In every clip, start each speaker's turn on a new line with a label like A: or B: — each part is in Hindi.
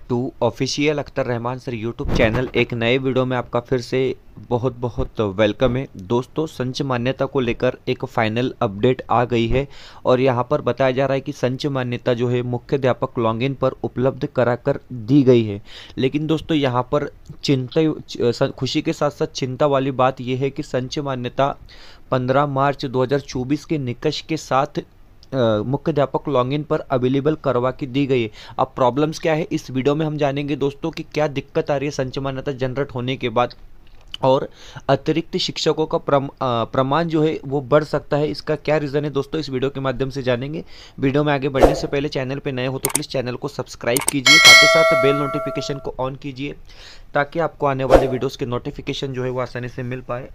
A: To official Akhtar Rahman sir YouTube channel. एक नए वीडियो में आपका फिर से बहुत बहुत वेलकम है दोस्तों। संच मान्यता को लेकर एक फाइनल अपडेट आ गई है और यहाँ पर बताया जा रहा है कि संच मान्यता जो है मुख्याध्यापक लॉगिन पर उपलब्ध कराकर दी गई है। लेकिन दोस्तों यहाँ पर खुशी के साथ साथ चिंता वाली बात यह है कि संच मान्यता 15 मार्च 2024 के निकष के साथ मुख्याध्यापक लॉगिन पर अवेलेबल करवा के दी गई है। अब प्रॉब्लम्स क्या है इस वीडियो में हम जानेंगे दोस्तों कि क्या दिक्कत आ रही है संच मान्यता जनरेट होने के बाद, और अतिरिक्त शिक्षकों का प्रमाण जो है वो बढ़ सकता है। इसका क्या रीज़न है दोस्तों, इस वीडियो के माध्यम से जानेंगे। वीडियो में आगे बढ़ने से पहले चैनल पे नए हो तो प्लीज़ चैनल को सब्सक्राइब कीजिए, साथ ही साथ बेल नोटिफिकेशन को ऑन कीजिए ताकि आपको आने वाले वीडियोज़ के नोटिफिकेशन जो है वो आसानी से मिल पाए।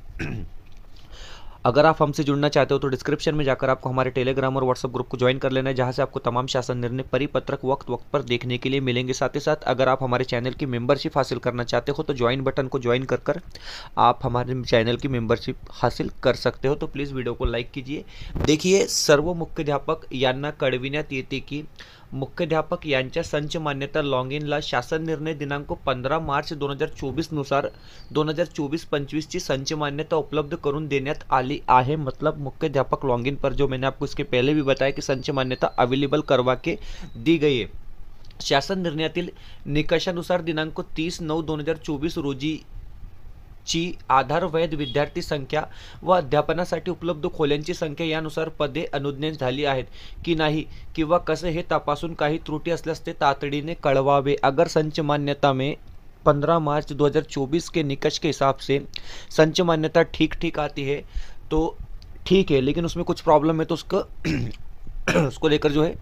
A: अगर आप हमसे जुड़ना चाहते हो तो डिस्क्रिप्शन में जाकर आपको हमारे टेलीग्राम और व्हाट्सएप ग्रुप को ज्वाइन कर लेना है, जहां से आपको तमाम शासन निर्णय परिपत्रक वक्त वक्त पर देखने के लिए मिलेंगे। साथ ही साथ अगर आप हमारे चैनल की मेंबरशिप हासिल करना चाहते हो तो ज्वाइन बटन को ज्वाइन कर आप हमारे चैनल की मेंबरशिप हासिल कर सकते हो। तो प्लीज़ वीडियो को लाइक कीजिए। देखिए, सर्व मुख्याध्यापक यांना कळविण्यात येते की मुख्याध्यापक यांच्या संच मान्यता लॉगिनला शासन निर्णय दिनांक 15 मार्च 2024 नुसार 2024-25 ची संच मान्यता उपलब्ध करून देण्यात आली आहे। मतलब मुख्याध्यापक लॉगिन पर जो मैंने आपको इसके पहले भी बताया कि संच मान्यता अवेलेबल करवा के दी गई है। शासन निर्णयातील निकषानुसार दिनांक 30/9/2024 रोजी ची आधार वैध विद्यार्थी संख्या व अध्यापनासाठी उपलब्ध खोल्यांची संख्या यानुसार पदे अनुज्ञेय झाली आहेत की नाही किंवा कसे हे तपासून काही त्रुटी असल्यास ते तातडीने कळवावे। अगर संच मान्यता में 15 मार्च 2024 के निकष के हिसाब से संच मान्यता ठीक आती है तो ठीक है, लेकिन उसमें कुछ प्रॉब्लम है तो उसको लेकर जो है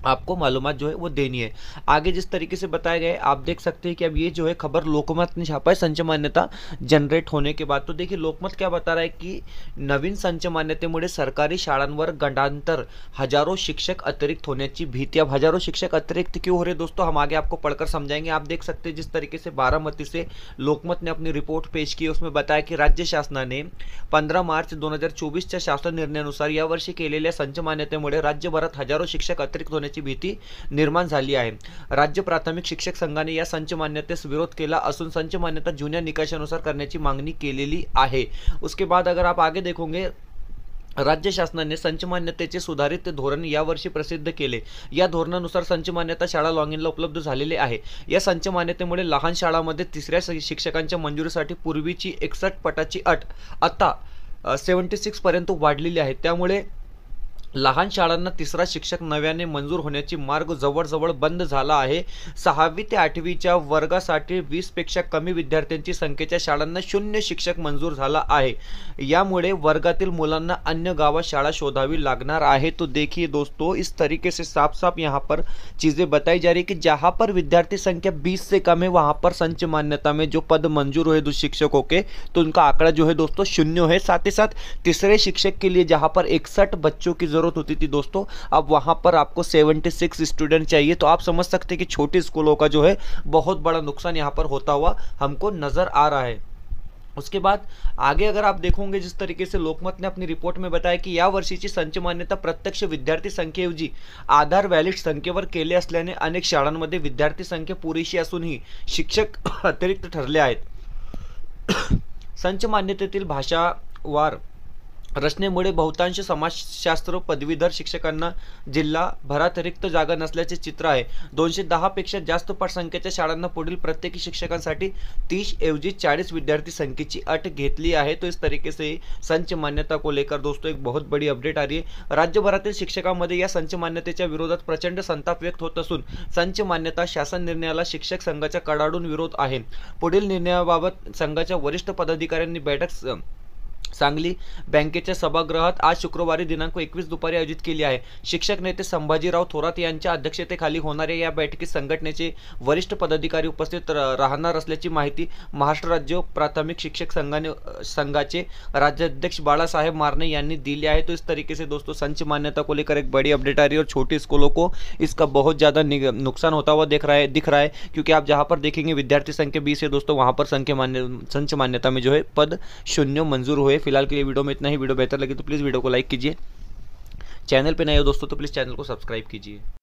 A: आपको मालूमात जो है वो देनी है। आगे जिस तरीके से बताया गया है आप देख सकते हैं कि अब ये जो है खबर लोकमत ने छापा है संच मान्यता जनरेट होने के बाद। तो देखिए लोकमत क्या बता रहा है कि नवीन संच मान्यतेमुळे सरकारी शाळांवर गंडांतर हजारों शिक्षक अतिरिक्त होण्याची भीती। अब हजारों शिक्षक अतिरिक्त क्यों हो रहे दोस्तों, हम आगे आपको पढ़कर समझाएंगे। आप देख सकते हैं जिस तरीके से बारामती से लोकमत ने अपनी रिपोर्ट पेश की, उसमें बताया कि राज्य शासनाने 15 मार्च 2024च्या शासन निर्णयानुसार यावर्षी केलेल्या संच मान्यतेमुळे राज्यभरात हजारों शिक्षक अतिरिक्त होण्याची भीती निर्माण झाली आहे। राज्य प्राथमिक शिक्षक संघाने या संच मान्यतेस विरोध केला असून संच मान्यता जुन्या निकषानुसार करण्याची मागणी केलेली आहे। उसके बाद अगर आप आगे देखोगे, राज्य शासनाने संच मान्यतेचे सुधारित धोरण यावर्षी प्रसिद्ध केले। या धोरणानुसार संच मान्यता शाळा लॉगिनला उपलब्ध झालेले आहे। या संच मान्यतेमुळे लहान शाळांमध्ये तिसऱ्या शिक्षकांच्या मंजुरीसाठी पूर्वीची 61 पटाची अट आता 76 पर्यंत वाढलेली आहे। त्यामुळे लहान शाळांना तिसरा शिक्षक नव्याने मंजूर होण्याची मार्ग जवळजवळ बंद झाला आहे। 6वी ते 8वीच्या वर्गासाठी 20 पेक्षा कमी विद्यार्थ्यांची संख्येच्या शाळांना 0 शिक्षक मंजूर झाला आहे। यामुळे वर्गातील मुलांना अन्य गावात शाळा शोधावी लागणार आहे। तो देखिए दोस्तों, इस तरीके से साफ साफ यहाँ पर चीज़ें बताई जा रही कि जहाँ पर विद्यार्थी संख्या 20 से कम है वहाँ पर संच मान्यता में जो पद मंजूर हुए दो शिक्षकों के, तो उनका आंकड़ा जो है दोस्तों 0 है। साथ ही साथ तीसरे शिक्षक के लिए जहाँ पर 61 बच्चों की जरूरत होती थी दोस्तों, अब वहां पर आपको 76 स्टूडेंट चाहिए। तो आप समझ सकते हैं कि छोटे स्कूलों का जो है बहुत बड़ा नुकसान यहां पर होता हुआ हमको नजर आ रहा है। उसके बाद आगे अगर आप देखोगे, जिस तरीके से लोकमत ने अपनी रिपोर्ट में बताया कि या वर्षीची संच मान्यता प्रत्यक्ष विद्यार्थी संख्येऐवजी आधार व्हॅलिड संख्येवर केले असल्याने अनेक शाळांमध्ये विद्यार्थी संख्या पुरेशी असूनही शिक्षक अतिरिक्त ठरले आहेत। संच मान्यतेतील भाषावार रचनेमुळे बहुतांश समाजशास्त्र पदवीधर शिक्षकांना जिल्हा भरात रिक्त जागा नसल्याचे चित्र आहे। 210 पेक्षा जास्त पटसंख्येच्या शाळांना पुढील प्रत्येकी शिक्षकांसाठी 30 ऐवजी 40 विद्यार्थी संख्येची अट घेतली आहे। तो इस तरीके से संच मान्यता को लेकर दोस्तों एक बहुत बड़ी अपडेट आ रही है। राज्यभरातील शिक्षकांमध्ये या संच मान्यतेच्या विरोधात प्रचंड संताप व्यक्त होत असून संच मान्यता शासन निर्णयाला शिक्षक संघाचा कडाडून विरोध आहे। पुढील निर्णयाबाबत संघाच्या वरिष्ठ पदाधिकाऱ्यांनी बैठक सांगली बँकेच्या सभागृहात आज शुक्रवारी दिनांक 21 दुपारी आयोजित केली आहे। शिक्षक नेते संभाजीराव थोरात यांच्या अध्यक्षतेखाली होणाऱ्या या बैठकीत संघटनेचे वरिष्ठ पदाधिकारी उपस्थित राहणार असल्याची माहिती महाराष्ट्र राज्य प्राथमिक शिक्षक संघाचे राज्याध्यक्ष बाळासाहेब मारणे यांनी दिली आहे। तो इस तरीके से दोस्तों संच मान्यता को लेकर एक बड़ी अपडेट आ रही है और छोटे स्कूलों को इसका बहुत ज़्यादा नुकसान होता हुआ दिख रहा है क्योंकि आप जहाँ पर देखेंगे विद्यार्थी संख्या 20 है दोस्तों, वहाँ पर संच मान्यता में जो है पद 0 मंजूर हुए। फिलहाल के लिए वीडियो में इतना ही। वीडियो बेहतर लगी तो प्लीज़ वीडियो को लाइक कीजिए, चैनल पे नए हो दोस्तों तो प्लीज़ चैनल को सब्सक्राइब कीजिए।